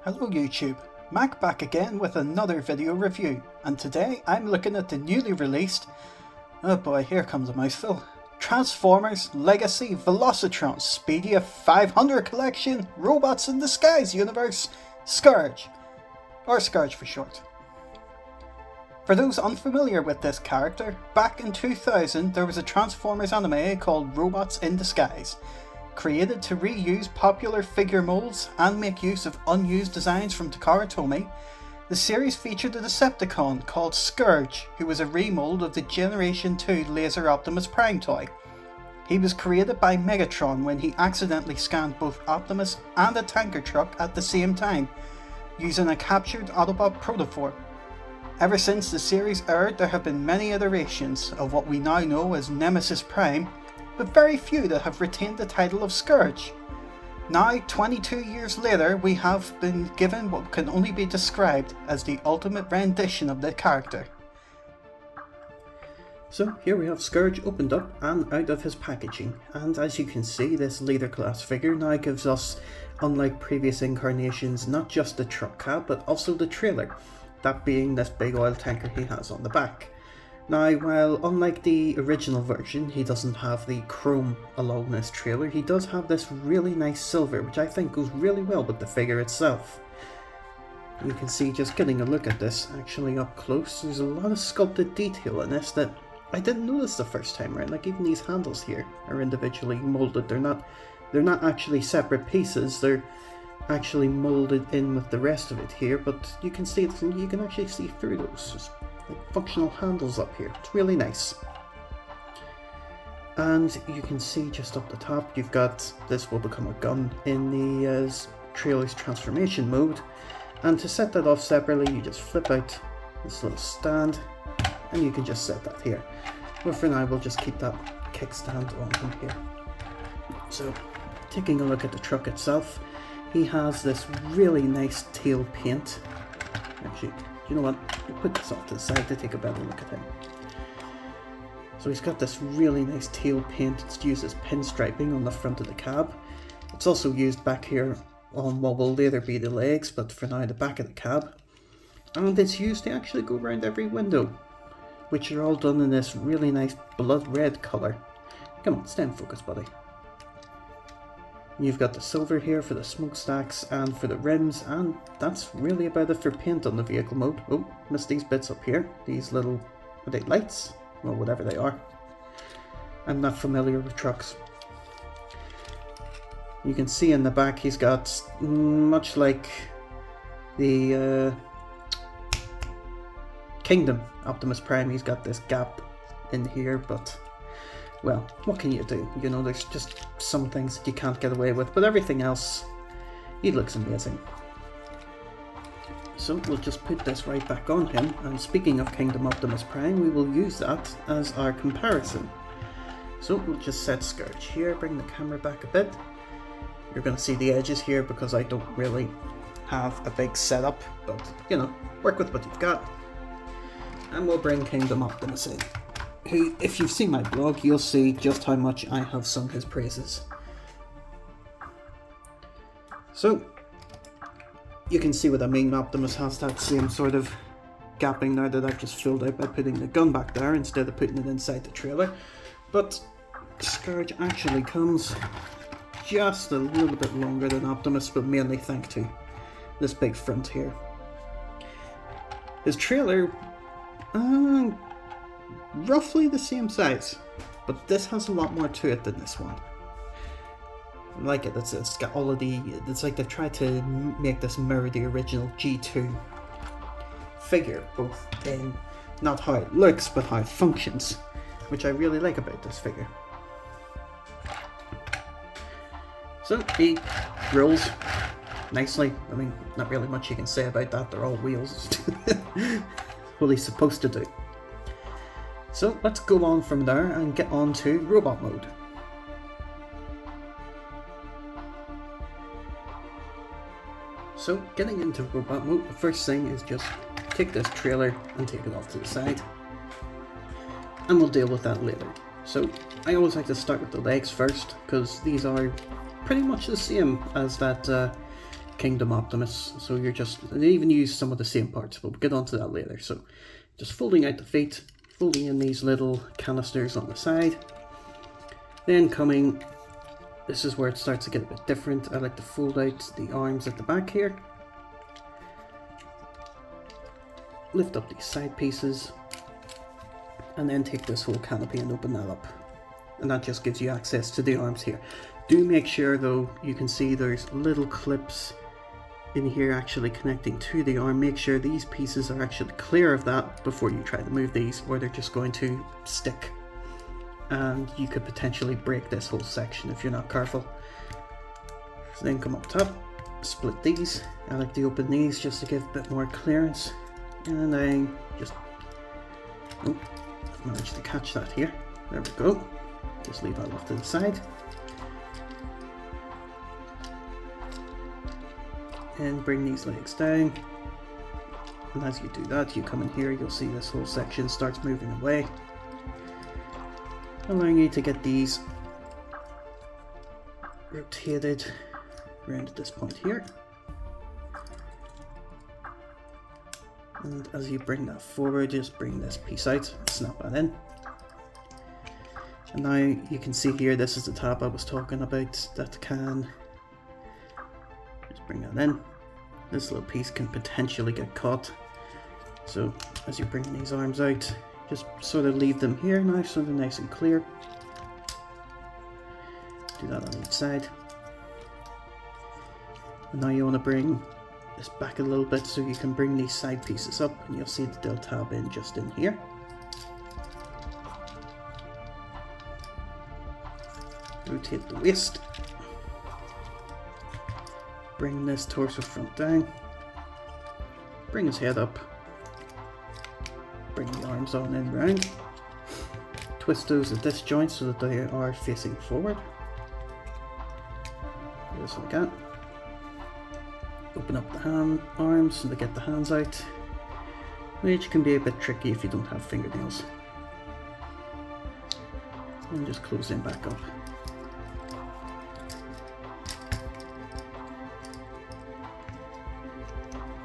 Hello YouTube, Mac back again with another video review, and today I'm looking at the newly released, oh boy, here comes a mouthful, Transformers Legacy Velocitron Speedia 500 Collection Robots in Disguise Universe Scourge, or Scourge for short. For those unfamiliar with this character, back in 2000 there was a Transformers anime called Robots in Disguise, created to reuse popular figure molds and make use of unused designs from Takara Tomy. The series featured a Decepticon called Scourge, who was a remold of the Generation 2 Laser Optimus Prime toy. He was created by Megatron when he accidentally scanned both Optimus and a tanker truck at the same time, using a captured Autobot protoform. Ever since the series aired, there have been many iterations of what we now know as Nemesis Prime, but very few that have retained the title of Scourge. Now, 22 years later, we have been given what can only be described as the ultimate rendition of the character. So here we have Scourge opened up and out of his packaging, and as you can see, this leader class figure now gives us, unlike previous incarnations, not just the truck cab but also the trailer, that being this big oil tanker he has on the back. Now, while unlike the original version, he doesn't have the chrome along this trailer, he does have this really nice silver, which I think goes really well with the figure itself. You can see, just getting a look at this actually up close, there's a lot of sculpted detail in this that I didn't notice the first time around. Like, even these handles here are individually molded. They're not actually separate pieces, they're actually molded in with the rest of it here, but you can see it, you can actually see through those. Just like functional handles up here. It's really nice. And you can see just up the top, you've got this will become a gun in the trailer's transformation mode. And to set that off separately, you just flip out this little stand, and you can just set that here. But for now, we'll just keep that kickstand on him here. So, taking a look at the truck itself, he has this really nice tail paint. Actually, you know what? I'll put this off to the side to take a better look at him. So he's got this really nice tail paint. It's used as pinstriping on the front of the cab. It's also used back here on what will later be the legs, but for now the back of the cab. And it's used to actually go around every window, which are all done in this really nice blood red colour. Come on, stay in focus, buddy. You've got the silver here for the smokestacks and for the rims, and that's really about it for paint on the vehicle mode. Oh, missed these bits up here. These little, are they lights? Well, whatever they are. I'm not familiar with trucks. You can see in the back he's got, much like the Kingdom Optimus Prime, he's got this gap in here, but well, what can you do? You know, there's just some things that you can't get away with, but everything else, he looks amazing. So we'll just put this right back on him, and speaking of Kingdom Optimus Prime, we will use that as our comparison. So we'll just set Scourge here, bring the camera back a bit. You're going to see the edges here because I don't really have a big setup, but you know, work with what you've got. And we'll bring Kingdom Optimus in, who, if you've seen my blog, you'll see just how much I have sung his praises. So, you can see what I mean. Optimus has that same sort of gapping now that I've just filled out by putting the gun back there instead of putting it inside the trailer. But Scourge actually comes just a little bit longer than Optimus, but mainly thanks to this big front here. His trailer, roughly the same size, but this has a lot more to it than this one. I like it. It's got all of the, it's like they've tried to make this mirror the original G2 figure, both in not how it looks but how it functions, which I really like about this figure. So he rolls nicely. I mean, not really much you can say about that, they're all wheels. What he's supposed to do. So let's go on from there and get on to robot mode. So getting into robot mode, the first thing is just take this trailer and take it off to the side. And we'll deal with that later. So I always like to start with the legs first, because these are pretty much the same as that Kingdom Optimus, so they even use some of the same parts, but we'll get onto that later. So just folding out the feet, folding in these little canisters on the side, then this is where it starts to get a bit different. I like to fold out the arms at the back here, lift up these side pieces, and then take this whole canopy and open that up. And that just gives you access to the arms here. Do make sure though, you can see there's little clips in here actually connecting to the arm. Make sure these pieces are actually clear of that before you try to move these, or they're just going to stick. And you could potentially break this whole section if you're not careful. So then come up top, split these. I like to open these just to give a bit more clearance. And I just managed to catch that here. There we go. Just leave that off to the side. And bring these legs down. And as you do that, you come in here, you'll see this whole section starts moving away, allowing you to get these rotated around at this point here. And as you bring that forward, just bring this piece out, snap that in. And now you can see here, this is the tab I was talking about that can just bring that in. This little piece can potentially get caught. So as you bring these arms out, just sort of leave them here now so they're nice and clear. Do that on each side. And now you want to bring this back a little bit so you can bring these side pieces up, and you'll see that they'll tab in just in here. Rotate the waist. Bring this torso front down. Bring his head up. Bring the arms on in round. Twist those at this joint so that they are facing forward. Just like that. Open up the arms so they get the hands out, which can be a bit tricky if you don't have fingernails. And just close them back up.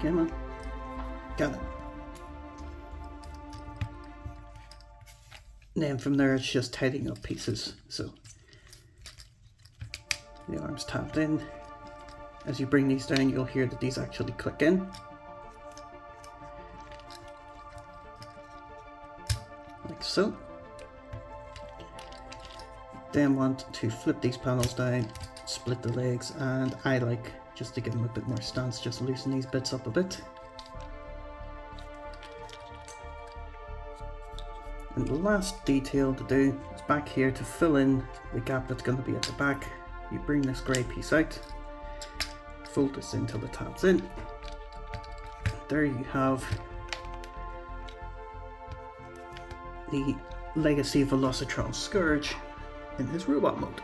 Come on. Got it. And then from there it's just tidying up pieces. So the arms tapped in. As you bring these down, you'll hear that these actually click in. Like so. Then want to flip these panels down, split the legs, and I like, just to give them a bit more stance, just loosen these bits up a bit. And the last detail to do is back here to fill in the gap that's going to be at the back. You bring this grey piece out, fold this in till it taps in. There you have the Legacy Velocitron Scourge in his robot mode.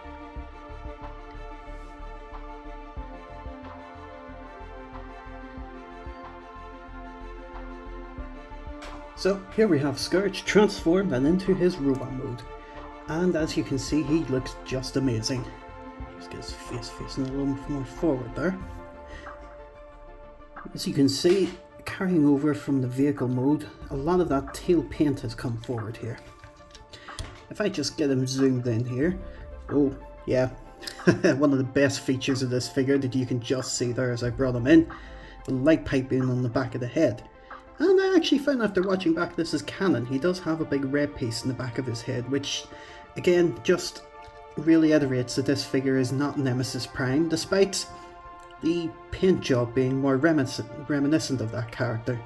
So here we have Scourge transformed and into his robot mode, and as you can see, he looks just amazing. Just get his face facing a little more forward there. As you can see, carrying over from the vehicle mode, a lot of that tail paint has come forward here. If I just get him zoomed in here, oh yeah, one of the best features of this figure that you can just see there as I brought him in, the light piping on the back of the head. And I actually found after watching back this is canon, he does have a big red piece in the back of his head, which again just really iterates that this figure is not Nemesis Prime, despite the paint job being more reminiscent of that character.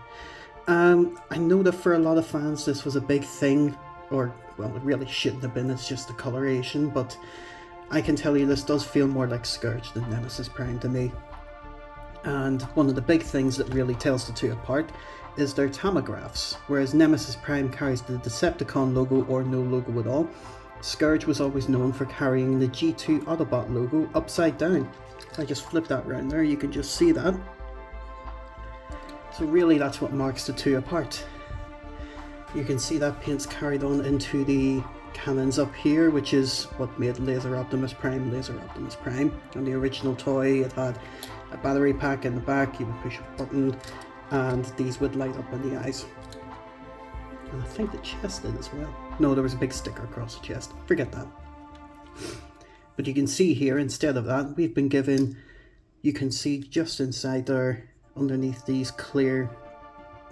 I know that for a lot of fans this was a big thing, or well, it really shouldn't have been, it's just the coloration, but I can tell you this does feel more like Scourge than Nemesis Prime to me. And one of the big things that really tells the two apart is their tamographs. Whereas Nemesis Prime carries the Decepticon logo or no logo at all, Scourge was always known for carrying the G2 Autobot logo upside down. If I just flip that around there, you can just see that. So really that's what marks the two apart. You can see that paint's carried on into the cannons up here, which is what made Laser Optimus Prime Laser Optimus Prime. On the original toy it had a battery pack in the back. You would push a button and these would light up in the eyes. And I think the chest did as well. No, there was a big sticker across the chest. Forget that. But you can see here, instead of that, we've been given, you can see just inside there, underneath these clear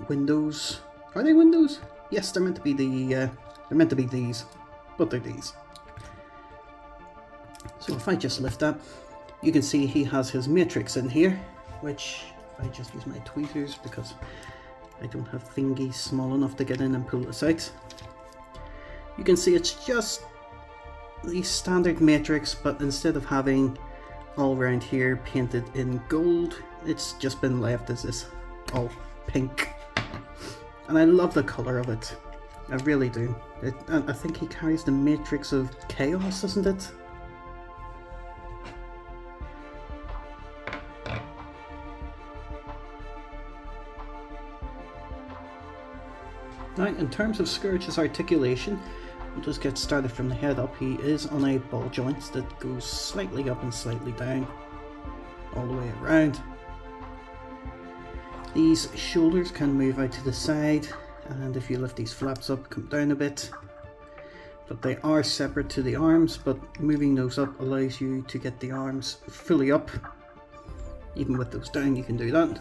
windows. Are they windows? Yes, they're meant to be they're meant to be these, but they're these. So if I just lift that, you can see he has his matrix in here, which I just use my tweezers because I don't have thingies small enough to get in and pull this out. You can see it's just the standard matrix, but instead of having all around here painted in gold, it's just been left as this all pink. And I love the colour of it. I really do. I think he carries the matrix of chaos, isn't it? Now, in terms of Scourge's articulation, we'll just get started from the head up. He is on a ball joint that goes slightly up and slightly down, all the way around. These shoulders can move out to the side, and if you lift these flaps up, come down a bit. But they are separate to the arms, but moving those up allows you to get the arms fully up. Even with those down, you can do that.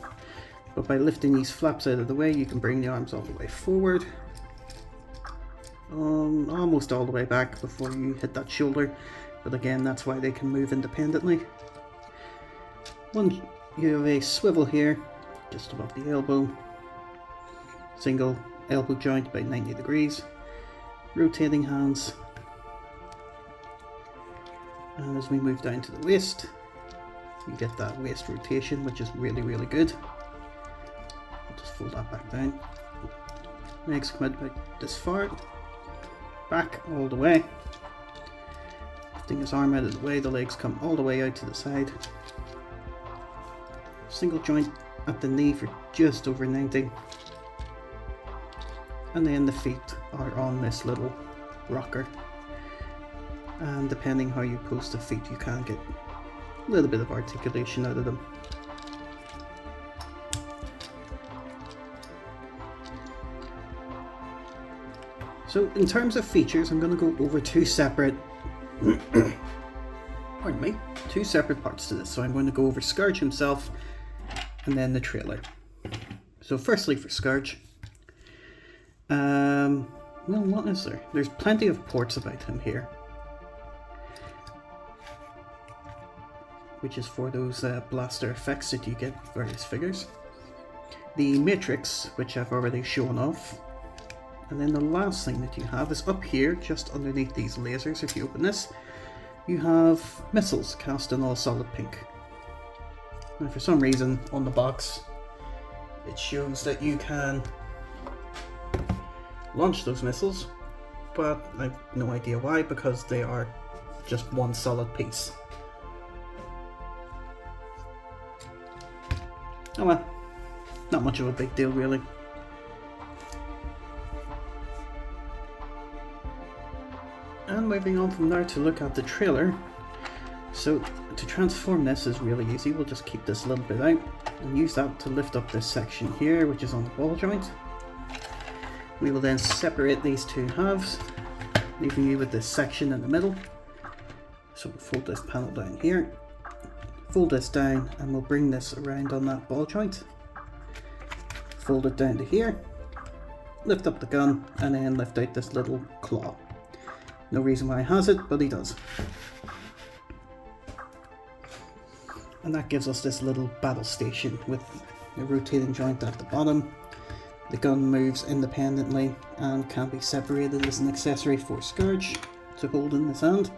But by lifting these flaps out of the way, you can bring the arms all the way forward, almost all the way back before you hit that shoulder. But again, that's why they can move independently. You have a swivel here, just above the elbow, single elbow joint about 90 degrees, rotating hands, and as we move down to the waist, you get that waist rotation, which is really, really good. Just fold that back down. Legs come out about this far, back all the way. Lifting his arm out of the way, the legs come all the way out to the side. Single joint at the knee for just over 90. And then the feet are on this little rocker. And depending how you post the feet, you can get a little bit of articulation out of them. So in terms of features, I'm going to go over two separate two separate parts to this. So I'm going to go over Scourge himself and then the trailer. So firstly for Scourge, well, what is there? There's plenty of ports about him here, which is for those blaster effects that you get various figures. The matrix, which I've already shown off. And then the last thing that you have is up here, just underneath these lasers. If you open this, you have missiles cast in all solid pink. Now for some reason on the box it shows that you can launch those missiles, but I have no idea why, because they are just one solid piece. Oh well, not much of a big deal really. And moving on from there to look at the trailer. So to transform this is really easy. We'll just keep this a little bit out and use that to lift up this section here, which is on the ball joint. We will then separate these two halves, leaving you with this section in the middle. So we'll fold this panel down here, fold this down, and we'll bring this around on that ball joint. Fold it down to here, lift up the gun, and then lift out this little claw. No reason why he has it, but he does. And that gives us this little battle station with a rotating joint at the bottom. The gun moves independently and can be separated as an accessory for Scourge to hold in his hand.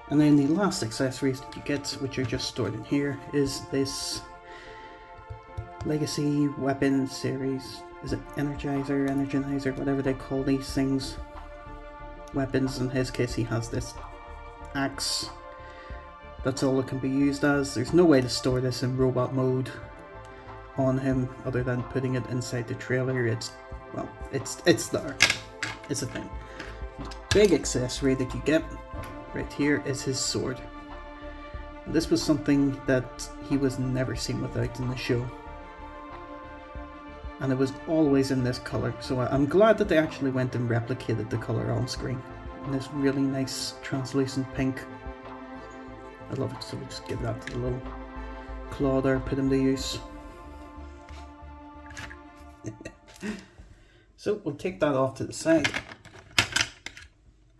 And then the last accessories that you get, which are just stored in here, is this Legacy Weapon Series. Is it Energizer, whatever they call these things. Weapons. In his case, he has this axe. That's all it can be used as. There's no way to store this in robot mode on him other than putting it inside the trailer. It's there. It's a thing. Big accessory that you get right here is his sword. This was something that he was never seen without in the show. And it was always in this colour, so I'm glad that they actually went and replicated the colour on screen. And this really nice translucent pink. I love it, so we'll just give that to the little claw there, put him to use. So we'll take that off to the side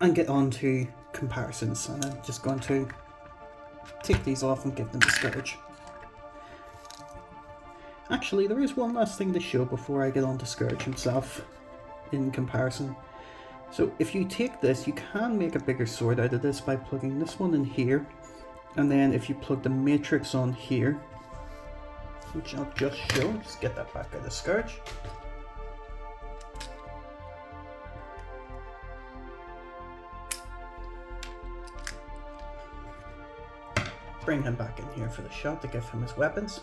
and get on to comparisons. And I'm just going to take these off and give them to Scourge. Actually, there is one last thing to show before I get on to Scourge himself in comparison. So if you take this, you can make a bigger sword out of this by plugging this one in here, and then if you plug the matrix on here, which I'll just show, just get that back out of Scourge. Bring him back in here for the shot to give him his weapons.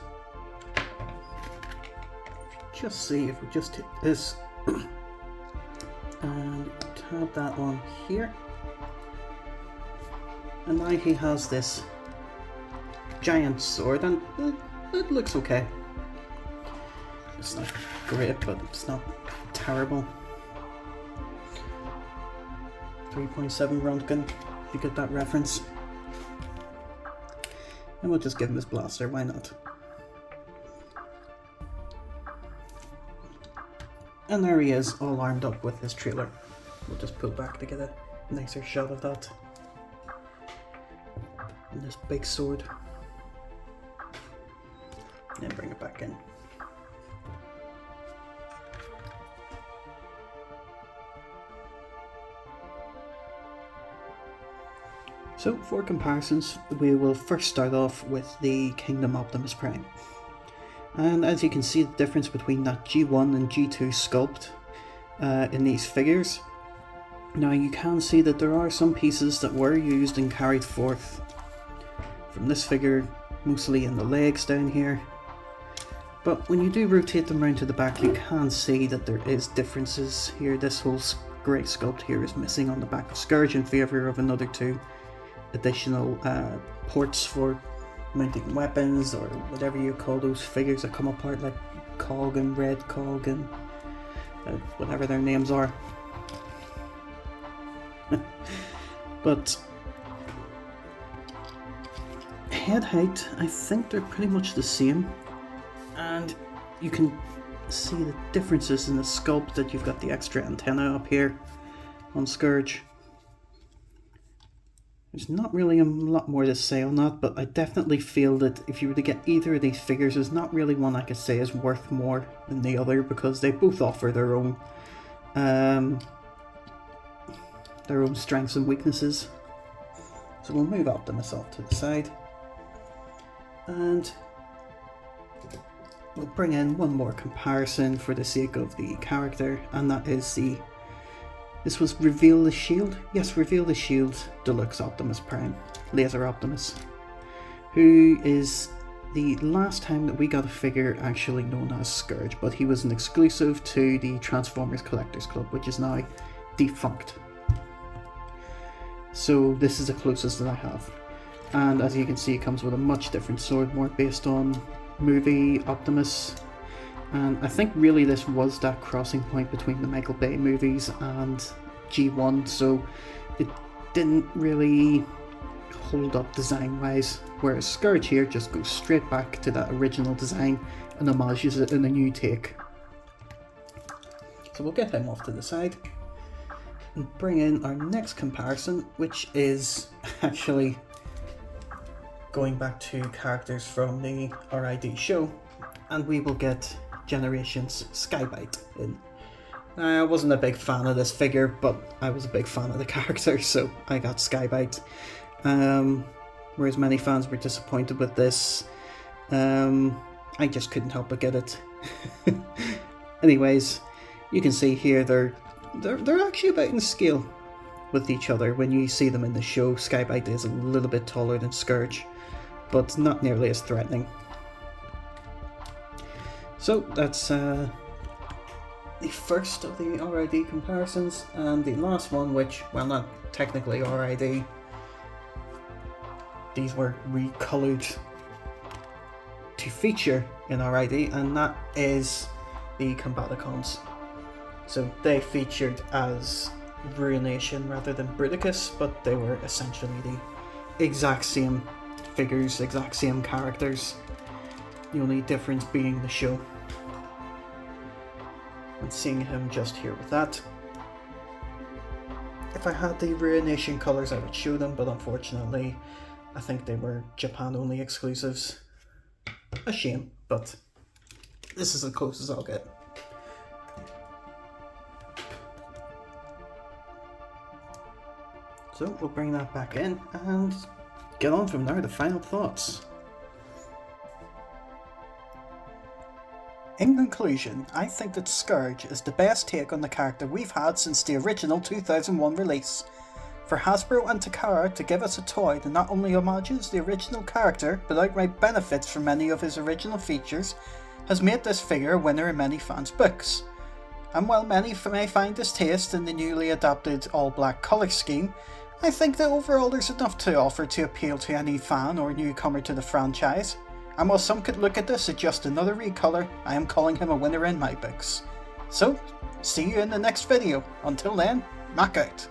Just see if we just take this and tab that on here, and now he has this giant sword, and it looks okay. It's not great, but it's not terrible. 3.7 Röntgen, if you get that reference. And we'll just give him his blaster, why not? And there he is, all armed up with his trailer. We'll just pull back to get a nicer shot of that. And this big sword. And bring it back in. So for comparisons, we will first start off with the Kingdom Optimus Prime. And as you can see the difference between that G1 and G2 sculpt in these figures. Now you can see that there are some pieces that were used and carried forth from this figure, mostly in the legs down here. But when you do rotate them around to the back, you can see that there is differences here. This whole grey sculpt here is missing on the back of Scourge in favour of another two additional ports for mounting weapons, or whatever you call those figures that come apart, like Cog and Red Cog and whatever their names are. But head height, I think they're pretty much the same, and you can see the differences in the sculpt, that you've got the extra antenna up here on Scourge. There's not really a lot more to say on that, but I definitely feel that if you were to get either of these figures, there's not really one I could say is worth more than the other, because they both offer their own strengths and weaknesses. So we'll move Optimus off to the side, and we'll bring in one more comparison for the sake of the character, and that is this was Reveal the Shield? Yes, Reveal the Shield Deluxe Optimus Prime, Laser Optimus, who is the last time that we got a figure actually known as Scourge, but he was an exclusive to the Transformers Collectors Club, which is now defunct. So this is the closest that I have. And as you can see, it comes with a much different sword, more based on movie Optimus. And I think really this was that crossing point between the Michael Bay movies and G1, so it didn't really hold up design wise, whereas Scourge here just goes straight back to that original design and homages it in a new take. So we'll get him off to the side and bring in our next comparison, which is actually going back to characters from the RID show, and we will get Generations Skybite in. I wasn't a big fan of this figure, but I was a big fan of the character, so I got Skybite. Whereas many fans were disappointed with this, I just couldn't help but get it. Anyways, you can see here they're actually about in scale with each other. When you see them in the show, Skybite is a little bit taller than Scourge, but not nearly as threatening. So that's the first of the RID comparisons, and the last one, which, well, not technically RID, these were recoloured to feature in our ID, and that is the Combaticons. So they featured as Ruination rather than Bruticus, but they were essentially the exact same figures, exact same characters. The only difference being the show. And seeing him just here with that. If I had the Ruination colours I would show them, but unfortunately I think they were Japan only exclusives. A shame, but this is as close as I'll get. So we'll bring that back in and get on from there to final thoughts. In conclusion, I think that Scourge is the best take on the character we've had since the original 2001 release. For Hasbro and Takara to give us a toy that not only homages the original character but outright benefits from many of his original features has made this figure a winner in many fans' books. And while many may find distaste in the newly adopted all-black colour scheme, I think that overall there's enough to offer to appeal to any fan or newcomer to the franchise. And while some could look at this as just another recolour, I am calling him a winner in my books. So, see you in the next video. Until then, Mac out.